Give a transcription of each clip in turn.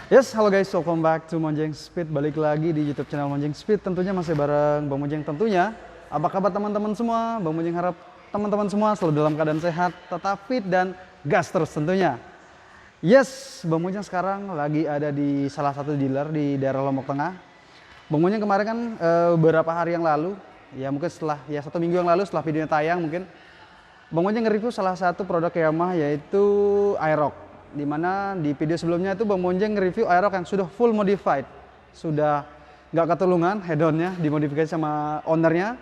Yes, halo guys, welcome back to Monjeng Speed. Balik lagi di YouTube channel Monjeng Speed. Tentunya masih bareng Bang Monjeng tentunya. Apa kabar teman-teman semua? Bang Monjeng harap teman-teman semua selalu dalam keadaan sehat, tetap fit dan gas terus tentunya. Yes, Bang Monjeng sekarang lagi ada di salah satu dealer di daerah Lombok Tengah. Bang Monjeng kemarin kan beberapa hari yang lalu, ya mungkin setelah ya 1 minggu yang lalu setelah videonya tayang mungkin Bang Monjeng nge-review salah satu produk Yamaha yaitu Aerox. Dimana di video sebelumnya itu Bang Monjeng nge-review Aerox yang sudah full modified. Sudah nggak ketulungan head-onnya, dimodifikasi sama ownernya.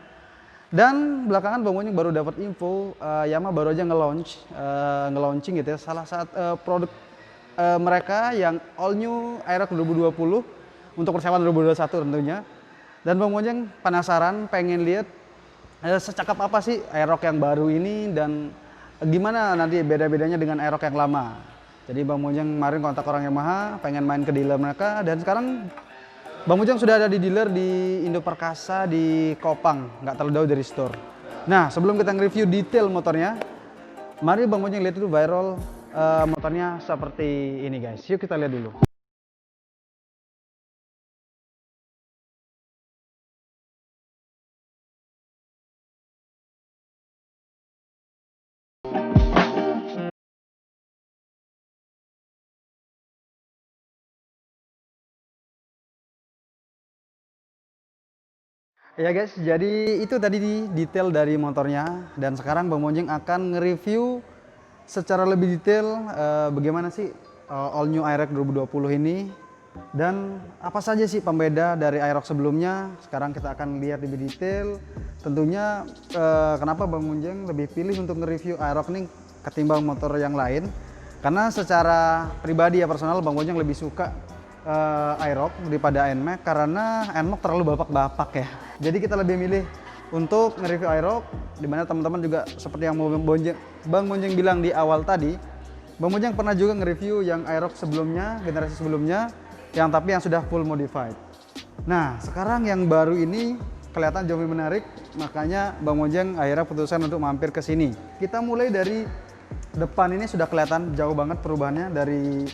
Dan belakangan Bang Monjeng baru dapat info Yamaha baru aja nge-launching gitu ya. Salah satu produk mereka yang all new Aerox 2020 untuk persiapan 2021 tentunya. Dan Bang Monjeng penasaran pengen lihat secakap apa sih Aerox yang baru ini dan gimana nanti beda-bedanya dengan Aerox yang lama. Jadi Bang Monjeng kemarin kontak orang Yamaha pengen main ke dealer mereka dan sekarang Bang Monjeng sudah ada di dealer di Indo Perkasa di Kopang, nggak terlalu jauh dari store. Nah sebelum kita nge-review detail motornya, mari Bang Monjeng lihat dulu viral motornya seperti ini guys. Yuk kita lihat dulu. Ya guys, jadi itu tadi detail dari motornya dan sekarang Bang Monjeng akan nge-review secara lebih detail bagaimana sih all new Aerox 2020 ini dan apa saja sih pembeda dari Aerox sebelumnya. Sekarang kita akan lihat lebih detail. Tentunya kenapa Bang Monjeng lebih pilih untuk nge-review Aerox ini ketimbang motor yang lain. Karena secara pribadi ya personal Bang Monjeng lebih suka Aerox daripada NMAX karena NMAX terlalu bapak-bapak ya. Jadi kita lebih milih untuk nge-review Aerox, dimana teman-teman juga seperti yang Bang Monjeng bilang di awal tadi, Bang Monjeng pernah juga nge-review yang Aerox sebelumnya, generasi sebelumnya, yang sudah full modified. Nah sekarang yang baru ini kelihatan jauh lebih menarik, makanya Bang Monjeng akhirnya putuskan untuk mampir ke sini. Kita mulai dari depan ini sudah kelihatan jauh banget perubahannya dari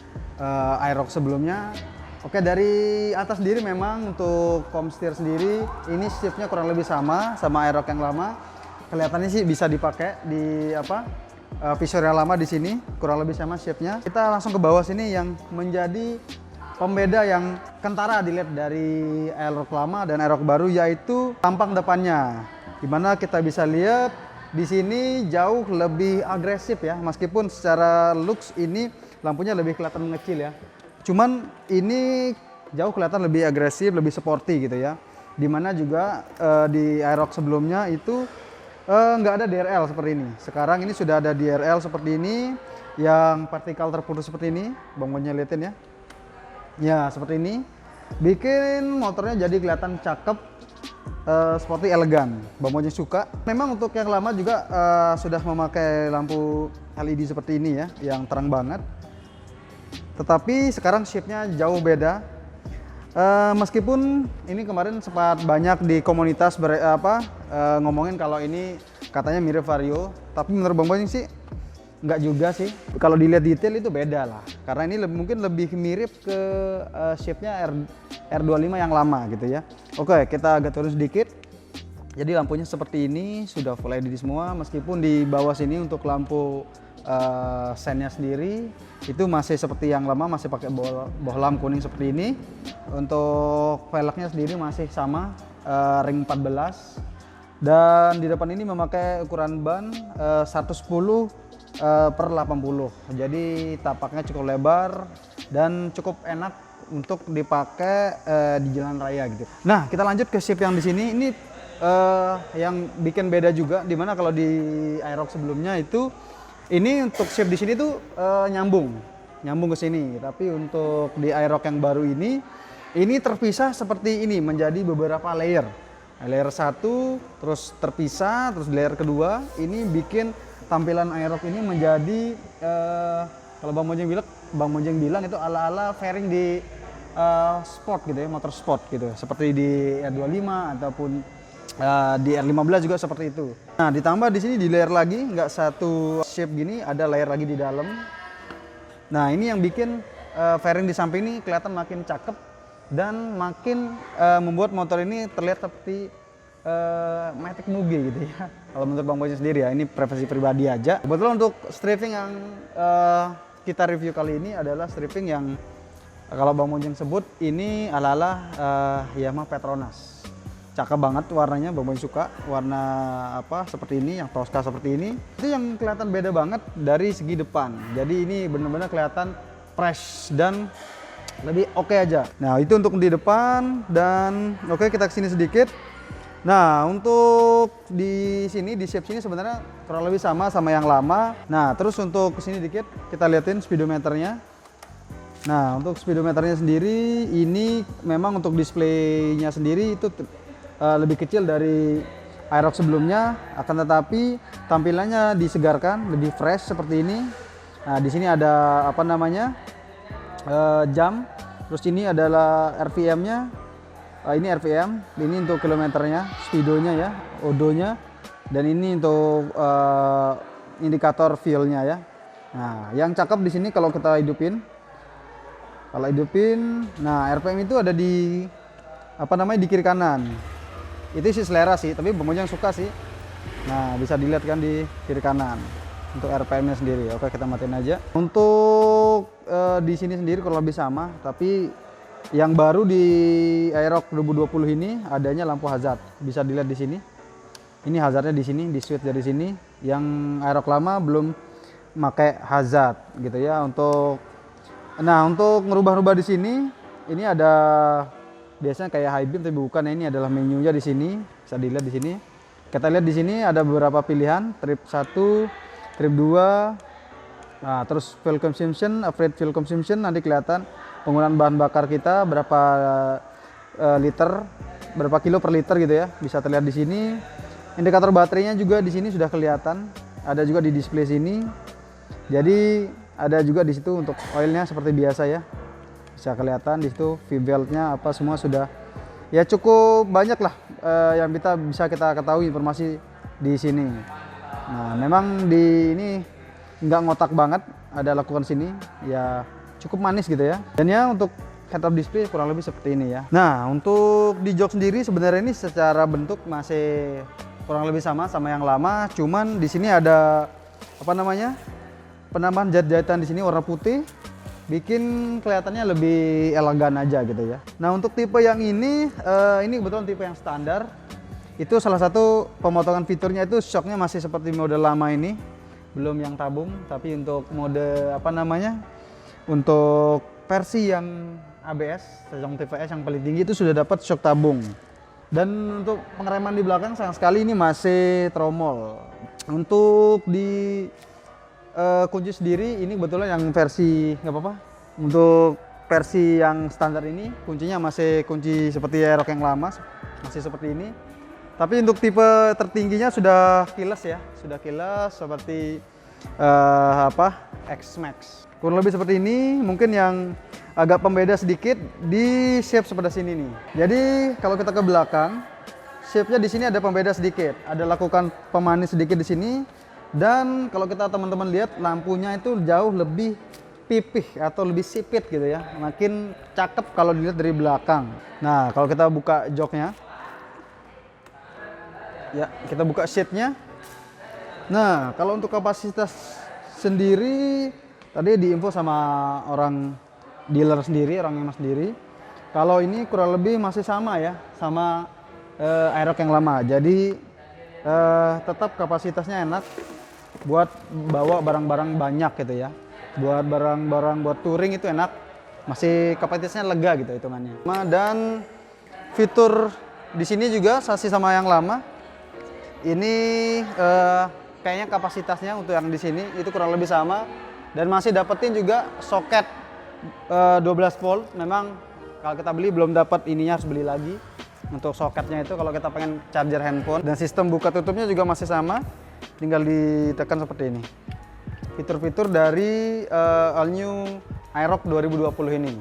Aerox sebelumnya. Oke, dari atas sendiri memang untuk komstir sendiri ini shiftnya kurang lebih sama Aerox yang lama. Kelihatannya sih bisa dipakai di visor yang lama di sini, kurang lebih sama shiftnya. Kita langsung ke bawah sini yang menjadi pembeda yang kentara dilihat dari Aerox lama dan Aerox baru yaitu tampang depannya. Dimana kita bisa lihat di sini jauh lebih agresif ya, meskipun secara looks ini lampunya lebih kelihatan mengecil ya. Cuman ini jauh kelihatan lebih agresif, lebih sporty gitu ya. Dimana juga di Aerox sebelumnya itu nggak ada DRL seperti ini. Sekarang ini sudah ada DRL seperti ini, yang vertikal terputus seperti ini. Bang Monjeng liatin ya. Ya seperti ini. Bikin motornya jadi kelihatan cakep, sporty, elegan. Bang Monjeng suka. Memang untuk yang lama juga sudah memakai lampu LED seperti ini ya, yang terang banget. Tetapi sekarang shape-nya jauh beda. Meskipun ini kemarin sempat banyak di komunitas ngomongin kalau ini katanya mirip Vario, tapi menurut Bang Monjeng sih nggak juga sih. Kalau dilihat detail itu beda lah. Karena ini mungkin lebih mirip ke shape-nya R25 yang lama gitu ya. Oke, kita agak turun sedikit. Jadi lampunya seperti ini, sudah full LED semua. Meskipun di bawah sini untuk lampu sennya sendiri itu masih seperti yang lama, masih pakai bohlam kuning seperti ini. Untuk velgnya sendiri masih sama, ring 14, dan di depan ini memakai ukuran ban 110/80. Jadi tapaknya cukup lebar dan cukup enak untuk dipakai di jalan raya gitu. Nah kita lanjut ke shape yang di sini. Ini yang bikin beda juga, dimana kalau di Aerox sebelumnya itu ini untuk shape di sini tuh nyambung ke sini, tapi untuk di Aerox yang baru ini terpisah seperti ini menjadi beberapa layer. Layer 1 terus terpisah, terus layer kedua ini bikin tampilan Aerox ini menjadi kalau Bang Monjeng bilang itu ala-ala fairing di sport gitu ya, motor sport gitu, seperti di R25 ataupun di R15 juga seperti itu. Nah ditambah di sini di layer lagi, nggak satu shape gini, ada layer lagi di dalam. Nah ini yang bikin fairing di samping ini kelihatan makin cakep dan makin membuat motor ini terlihat seperti Matic Muge gitu ya. Kalau menurut Bang Boyzeng sendiri ya, ini preferensi pribadi aja. Kebetulan untuk stripping yang kita review kali ini adalah stripping yang kalau Bang Boyzeng sebut ini ala-ala Yamaha Petronas. Cakep banget warnanya, Bang Boyzeng suka warna apa seperti ini, yang Tosca seperti ini. Itu yang kelihatan beda banget dari segi depan. Jadi ini benar-benar kelihatan fresh dan lebih oke aja. Nah itu untuk di depan dan oke kita kesini sedikit. Nah untuk di sini di shape sini sebenarnya kurang lebih sama yang lama. Nah terus untuk kesini dikit kita liatin speedometernya. Nah untuk speedometernya sendiri ini memang untuk displaynya sendiri itu lebih kecil dari Aerox sebelumnya, akan tetapi tampilannya disegarkan, lebih fresh seperti ini. Nah, di sini ada apa namanya jam, terus ini adalah RPM-nya. Ini RPM, ini untuk kilometernya, speedonya ya, odonya, dan ini untuk indikator fuel-nya ya. Nah, yang cakep di sini kalau kita hidupin, nah RPM itu ada di apa namanya di kiri kanan. Itu sih selera sih, tapi Bang Boyzeng suka sih. Nah bisa dilihat kan di kiri kanan untuk RPM-nya sendiri. Oke kita matiin aja. Untuk di sini sendiri kurang lebih sama, tapi yang baru di Aerox 2020 ini adanya lampu hazard. Bisa dilihat di sini. Ini hazardnya di sini, di switch dari sini. Yang Aerox lama belum pakai hazard gitu ya. Untuk ngerubah-rubah di sini, ini ada biasanya kayak high beam tapi bukan, ini adalah menunya di sini. Bisa dilihat di sini. Kita lihat di sini ada beberapa pilihan, trip 1, trip 2. Nah, terus fuel consumption, average fuel consumption nanti kelihatan penggunaan bahan bakar kita berapa liter, berapa kilo per liter gitu ya. Bisa terlihat di sini. Indikator baterainya juga di sini sudah kelihatan. Ada juga di display sini. Jadi ada juga di situ untuk oilnya seperti biasa ya. Bisa kelihatan di situ V-belt-nya apa semua sudah ya cukup banyak lah yang bisa kita ketahui informasi di sini. Nah memang di ini nggak ngotak banget, ada lakukan sini ya cukup manis gitu ya. Dan ya untuk head-up display kurang lebih seperti ini ya. Nah untuk di jok sendiri sebenarnya ini secara bentuk masih kurang lebih sama yang lama, cuman di sini ada apa namanya penambahan jahit-jahitan di sini warna putih. Bikin kelihatannya lebih elegan aja gitu ya. Nah untuk tipe yang ini kebetulan tipe yang standar. Itu salah satu pemotongan fiturnya itu shocknya masih seperti mode lama ini. Belum yang tabung, tapi untuk mode apa namanya, untuk versi yang ABS, Sejong TVS yang paling tinggi itu sudah dapat shock tabung. Dan untuk pengereman di belakang sayang sekali ini masih tromol. Untuk di kunci sendiri ini kebetulan yang versi nggak apa-apa. Untuk versi yang standar ini kuncinya masih kunci seperti Aerox yang lama, masih seperti ini. Tapi untuk tipe tertingginya sudah keyless ya, sudah keyless seperti X-Max. Kurang lebih seperti ini. Mungkin yang agak pembeda sedikit di shape seperti sini nih. Jadi kalau kita ke belakang, shape-nya di sini ada pembeda sedikit, ada lakukan pemanis sedikit di sini. Dan kalau kita teman-teman lihat lampunya itu jauh lebih pipih atau lebih sipit gitu ya, makin cakep kalau dilihat dari belakang. Nah kalau kita buka joknya, ya kita buka seatnya. Nah kalau untuk kapasitas sendiri tadi diinfo sama orang dealer sendiri, orang yang sendiri. Kalau ini kurang lebih masih sama ya, sama Aerox yang lama. Jadi tetap kapasitasnya enak buat bawa barang-barang banyak gitu ya. Buat barang-barang buat touring itu enak. Masih kapasitasnya lega gitu hitungannya. Dan fitur di sini juga sasis sama yang lama. Ini kayaknya kapasitasnya untuk yang di sini itu kurang lebih sama dan masih dapetin juga soket 12 volt. Memang kalau kita beli belum dapat ininya, harus beli lagi. Untuk soketnya itu kalau kita pengen charger handphone, dan sistem buka tutupnya juga masih sama. Tinggal ditekan seperti ini. Fitur-fitur dari all new Aerox 2020 ini.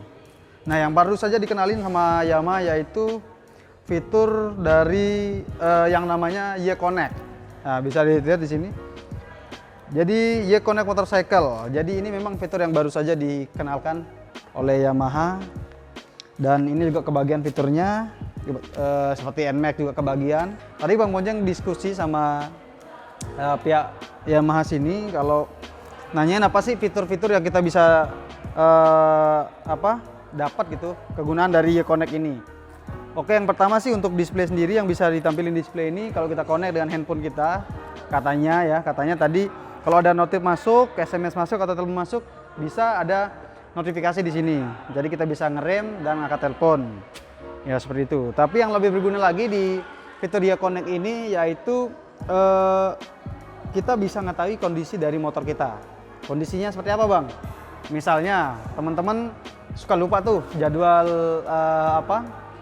Nah, yang baru saja dikenalin sama Yamaha yaitu fitur dari yang namanya Y-Connect. Nah, bisa dilihat di sini. Jadi Y-Connect Motorcycle. Jadi ini memang fitur yang baru saja dikenalkan oleh Yamaha. Dan ini juga kebagian fiturnya seperti NMAX juga kebagian. Tadi Bang Bonjeng diskusi sama pihak Yamaha sini kalau nanyain apa sih fitur-fitur yang kita bisa dapat gitu kegunaan dari Y-Connect ini. Oke, yang pertama sih untuk display sendiri yang bisa ditampilin display ini kalau kita connect dengan handphone kita, katanya tadi kalau ada notif masuk, SMS masuk atau telepon masuk, bisa ada notifikasi di sini. Jadi kita bisa ngerem dan ngangkat telepon. Ya seperti itu. Tapi yang lebih berguna lagi di fitur Y-Connect ini yaitu kita bisa mengetahui kondisi dari motor kita. Kondisinya seperti apa, Bang? Misalnya teman-teman suka lupa tuh jadwal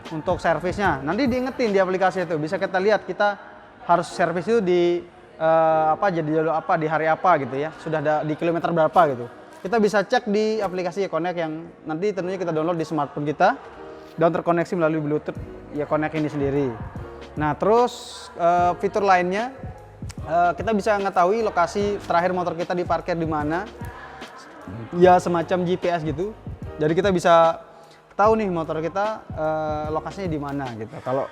untuk servisnya. Nanti diingetin di aplikasi itu. Bisa kita lihat kita harus servis itu di jadi jadwal apa di hari apa gitu ya. Sudah ada di kilometer berapa gitu. Kita bisa cek di aplikasi Y-Connect yang nanti tentunya kita download di smartphone kita dan terkoneksi melalui Bluetooth Y-Connect ini sendiri. Nah, terus fitur lainnya kita bisa mengetahui lokasi terakhir motor kita diparkir di mana. Ya semacam GPS gitu. Jadi kita bisa tahu nih motor kita lokasinya di mana gitu. Kalau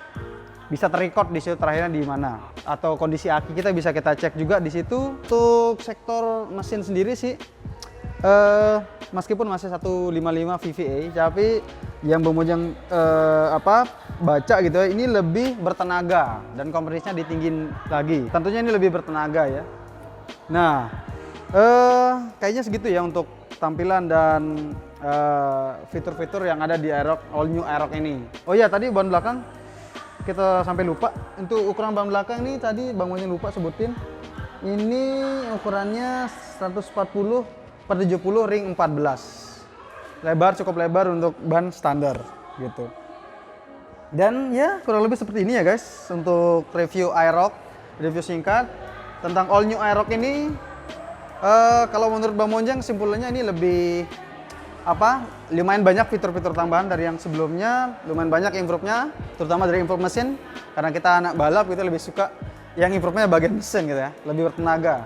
bisa terrecord di situ terakhirnya di mana, atau kondisi aki kita bisa kita cek juga di situ. Untuk sektor mesin sendiri sih meskipun masih 155 VVA, tapi yang Bang Bonjeng baca gitu ya, ini lebih bertenaga dan kompresinya ditinggiin lagi. Tentunya ini lebih bertenaga ya. Nah, kayaknya segitu ya untuk tampilan dan fitur-fitur yang ada di Aerox, all new Aerox ini. Oh iya, tadi ban belakang kita sampai lupa. Untuk ukuran ban belakang ini tadi Bang Bonjeng lupa sebutin. Ini ukurannya 140/70 ring 14. Cukup lebar untuk ban standar gitu. Dan ya kurang lebih seperti ini ya guys untuk review Aerox, review singkat tentang all new Aerox ini. Kalau menurut Bang Bonjeng simpulannya ini lebih lumayan banyak fitur-fitur tambahan dari yang sebelumnya, lumayan banyak improve-nya, terutama dari improve mesin, karena kita anak balap kita lebih suka yang improve-nya bagian mesin gitu ya, lebih bertenaga.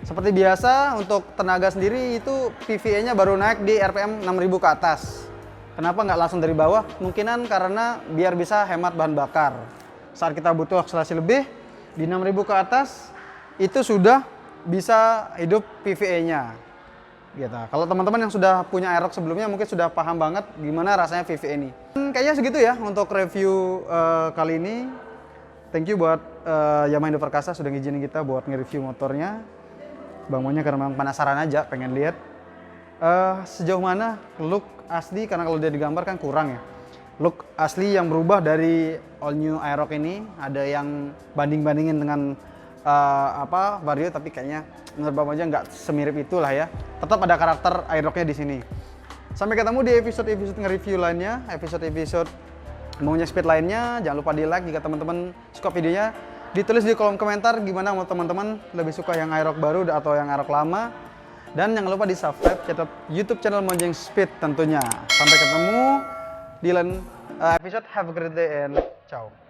Seperti biasa untuk tenaga sendiri itu PVA-nya baru naik di RPM 6000 ke atas. Kenapa nggak langsung dari bawah? Kemungkinan karena biar bisa hemat bahan bakar. Saat kita butuh akselerasi lebih di 6000 ke atas itu sudah bisa hidup PVA-nya. Gitu. Kalau teman-teman yang sudah punya Aerox sebelumnya mungkin sudah paham banget gimana rasanya VVA ini. Kayaknya segitu ya untuk review kali ini. Thank you buat Yamaha Indo Perkasa sudah ngizinin kita buat nge-review motornya. Bang Bonjeng karena memang penasaran aja, pengen lihat sejauh mana look asli, karena kalau dia digambar kan kurang ya. Look asli yang berubah dari all new Aerox ini, ada yang banding-bandingin dengan Vario, tapi kayaknya menurut Bang Bonjeng nggak semirip itulah ya. Tetap ada karakter Aerox-nya di sini. Sampai ketemu di episode-episode nge-review lainnya, episode-episode maunya speed lainnya. Jangan lupa di like jika teman-teman suka videonya. Ditulis di kolom komentar gimana mau teman-teman lebih suka yang Aerox baru atau yang Aerox lama. Dan jangan lupa di subscribe YouTube channel Bonjeng Speed tentunya. Sampai ketemu di lain episode. Have a great day and ciao.